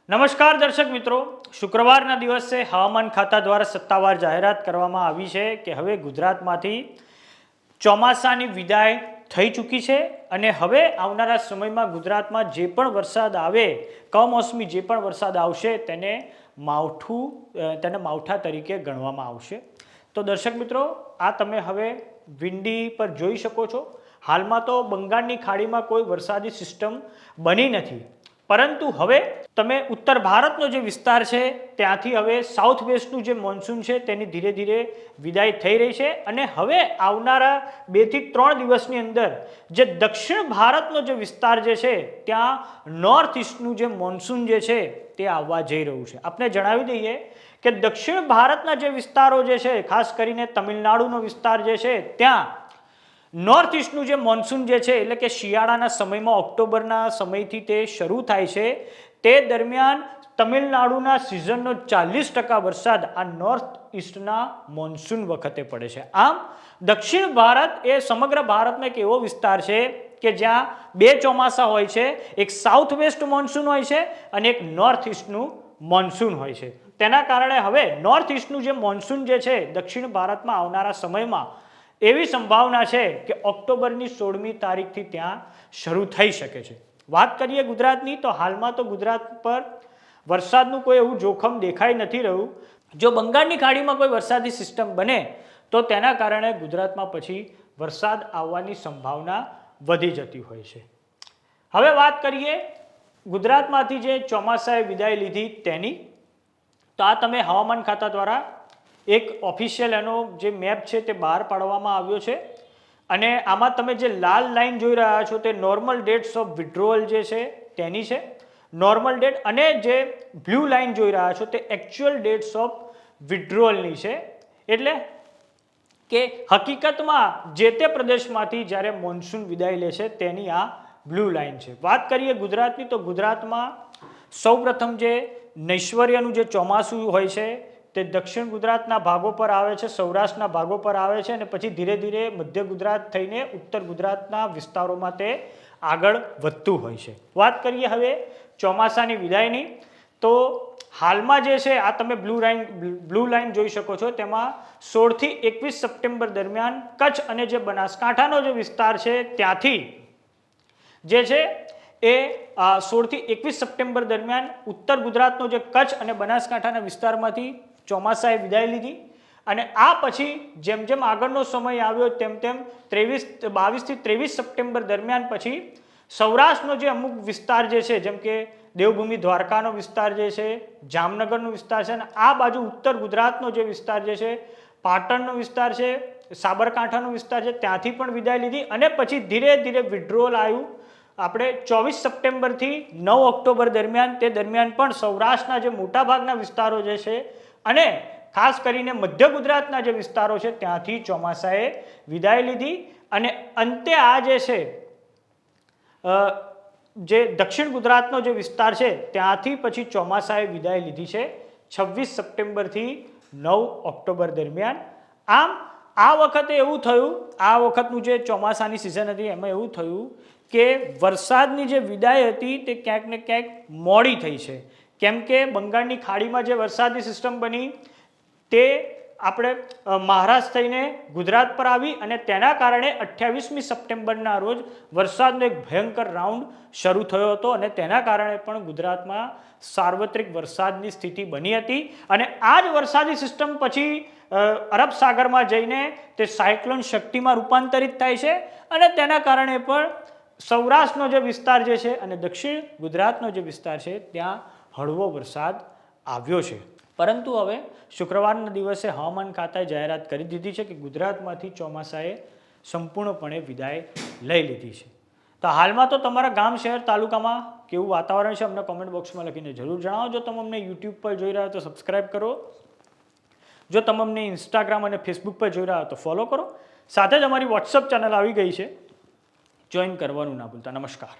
નમસ્કાર દર્શક મિત્રો, શુક્રવારના દિવસે હવામાન ખાતા દ્વારા સત્તાવાર જાહેરાત કરવામાં આવી છે કે હવે ગુજરાતમાંથી ચોમાસાની વિદાય થઈ ચૂકી છે અને હવે આવનારા સમયમાં ગુજરાતમાં જે પણ વરસાદ આવે, કમોસમી જે પણ વરસાદ આવશે તેને માવઠા તરીકે ગણવામાં આવશે। તો દર્શક મિત્રો, આ તમે હવે વિંડી પર જોઈ શકો છો। હાલમાં તો બંગાળની ખાડીમાં કોઈ વરસાદી સિસ્ટમ બની નથી, પરંતુ હવે તમે ઉત્તર ભારતનો જે વિસ્તાર છે ત્યાંથી હવે સાઉથ વેસ્ટનું જે મોન્સૂન છે તેની ધીરે ધીરે વિદાય થઈ રહી છે અને હવે આવનારા 2 થી 3 દિવસની અંદર જે દક્ષિણ ભારતનો જે વિસ્તાર જે છે ત્યાં નોર્થ ઇસ્ટનું જે મોન્સૂન જે છે તે આવવા જઈ રહ્યું છે। આપણે જણાવી દઈએ કે દક્ષિણ ભારતના જે વિસ્તારો જે છે, ખાસ કરીને તમિલનાડુનો વિસ્તાર જે છે ત્યાં નોર્થ ઇસ્ટનું જે મોન્સૂન જે છે એટલે કે શિયાળાના સમયમાં ઓક્ટોબરના સમયથી તે શરૂ થાય છે, તે દરમિયાન તમિલનાડુના સિઝનનો 40% વરસાદ આ નોર્થ ઇસ્ટના મોન્સૂન વખતે પડે છે। આમ દક્ષિણ ભારત એ સમગ્ર ભારતનો એક એવો વિસ્તાર છે કે જ્યાં 2 ચોમાસા હોય છે, એક સાઉથ વેસ્ટ મોન્સૂન હોય છે અને એક નોર્થ ઇસ્ટનું મોન્સૂન હોય છે। તેના કારણે હવે નોર્થ ઇસ્ટનું જે મોન્સૂન જે છે દક્ષિણ ભારતમાં આવનારા સમયમાં એવી સંભાવના છે કે ઓક્ટોબરની 16મી તારીખથી ત્યાં શરૂ થઈ શકે છે। વાત કરીએ ગુજરાતની, તો હાલમાં તો ગુજરાત પર વરસાદનું કોઈ એવું જોખમ દેખાઈ નથી રહ્યું। જો બંગાળની ખાડીમાં કોઈ વરસાદી સિસ્ટમ બને તો તેના કારણે ગુજરાતમાં પછી વરસાદ આવવાની સંભાવના વધી જતી હોય છે। હવે વાત કરીએ ગુજરાતમાંથી જે ચોમાસાએ વિદાય લીધી તેની, તો આ તમે હવામાન ખાતા દ્વારા એક ઓફિશિયલ એનો જે મેપ છે તે બહાર પાડવામાં આવ્યો છે અને આમાં તમે જે લાલ લાઈન જોઈ રહ્યા છો તે નોર્મલ ડેટ્સ ઓફ વિડ્રોવલ જે છે તેની છે, નોર્મલ ડેટ, અને જે બ્લુ લાઈન જોઈ રહ્યા છો તે એકચ્યુઅલ ડેટ્સ ઓફ વિડ્રોવલની છે। એટલે કે હકીકતમાં જે તે પ્રદેશમાંથી જ્યારે મોન્સૂન વિદાય લે છે તેની આ બ્લુ લાઈન છે। વાત કરીએ ગુજરાતની, તો ગુજરાતમાં સૌપ્રથમ જે નૈશ્વર્યનું જે ચોમાસું હોય છે તે દક્ષિણ ગુજરાતના ભાગો પર આવે છે, સૌરાષ્ટ્રના ભાગો પર આવે છે અને પછી ધીરે ધીરે મધ્ય ગુજરાત થઈને ઉત્તર ગુજરાતના વિસ્તારોમાં તે આગળ વધતું હોય છે। વાત કરીએ હવે ચોમાસાની વિદાયની, તો હાલમાં જે છે આ તમે બ્લુ લાઈન જોઈ શકો છો, તેમાં 16 થી 21 સપ્ટેમ્બર દરમિયાન કચ્છ અને જે બનાસકાંઠાનો જે વિસ્તાર છે ત્યાંથી જે છે એ 16 થી 21 સપ્ટેમ્બર દરમિયાન ઉત્તર ગુજરાતનો જે કચ્છ અને બનાસકાંઠાના વિસ્તારમાંથી ચોમાસાએ વિદાય લીધી અને આ પછી જેમ જેમ આગળનો સમય આવ્યો તેમ તેમ 22 થી 23 સપ્ટેમ્બર દરમિયાન પછી સૌરાષ્ટ્રનો જે અમુક વિસ્તાર જે છે, જેમ કે દેવભૂમિ દ્વારકાનો વિસ્તાર જે છે, જામનગરનો વિસ્તાર છે અને આ બાજુ ઉત્તર ગુજરાતનો જે વિસ્તાર જે છે, પાટણનો વિસ્તાર છે, સાબરકાંઠાનો વિસ્તાર છે, ત્યાંથી પણ વિદાય લીધી અને પછી ધીરે ધીરે વિડ્રોવલ આવ્યું। આપણે 24 સપ્ટેમ્બરથી 9 ઓક્ટોબર દરમિયાન, તે દરમિયાન પણ સૌરાષ્ટ્રના જે મોટાભાગના વિસ્તારો જે છે અને ખાસ કરીને મધ્ય ગુજરાતના જે વિસ્તારો છે ત્યાંથી ચોમાસાએ વિદાય લીધી અને અંતે આ જે છે જે દક્ષિણ ગુજરાતનો જે વિસ્તાર છે ત્યાંથી પછી ચોમાસાએ વિદાય લીધી છે 26 સપ્ટેમ્બરથી 9 ઓક્ટોબર દરમિયાન। આમ આ વખતે એવું થયું, આ વખતનું જે ચોમાસાની સિઝન હતી એમાં એવું થયું કે વરસાદની જે વિદાય હતી તે ક્યાંક ને ક્યાંક મોડી થઈ છે, કેમ કે બંગાળની ખાડીમાં જે વરસાદની સિસ્ટમ બની તે આપણે મહારાષ્ટ્ર થઈને ગુજરાત પર આવી અને તેના કારણે 28મી સપ્ટેમ્બરના રોજ વરસાદનો એક ભયંકર રાઉન્ડ શરૂ થયો હતો અને તેના કારણે પણ ગુજરાતમાં સાર્વત્રિક વરસાદની સ્થિતિ બની હતી અને આ જ વરસાદી સિસ્ટમ પછી અરબ સાગરમાં જઈને તે સાયક્લોન શક્તિમાં રૂપાંતરિત થાય છે અને તેના કારણે પણ સૌરાષ્ટ્રનો જે વિસ્તાર જે છે અને દક્ષિણ ગુજરાતનો જે વિસ્તાર છે ત્યાં હળવો વરસાદ આવ્યો છે। પરંતુ હવે શુક્રવારના દિવસે હવામાન ખાતાએ જાહેરાત કરી દીધી છે કે ગુજરાતમાંથી ચોમાસાએ સંપૂર્ણપણે વિદાય લઈ લીધી છે। તો હાલમાં તો તમારા ગામ, શહેર, તાલુકામાં કેવું વાતાવરણ છે અમને કોમેન્ટ બોક્સમાં લખીને જરૂર જણાવો। જો તમે અમને યુટ્યુબ પર જોઈ રહ્યા હો તો સબસ્ક્રાઈબ કરો, જો તમે અમને ઇન્સ્ટાગ્રામ અને ફેસબુક પર જોઈ રહ્યા હો તો ફોલો કરો, સાથે જ અમારી વોટ્સઅપ ચેનલ આવી ગઈ છે, જોઈન કરવાનું ના ભૂલતા। નમસ્કાર।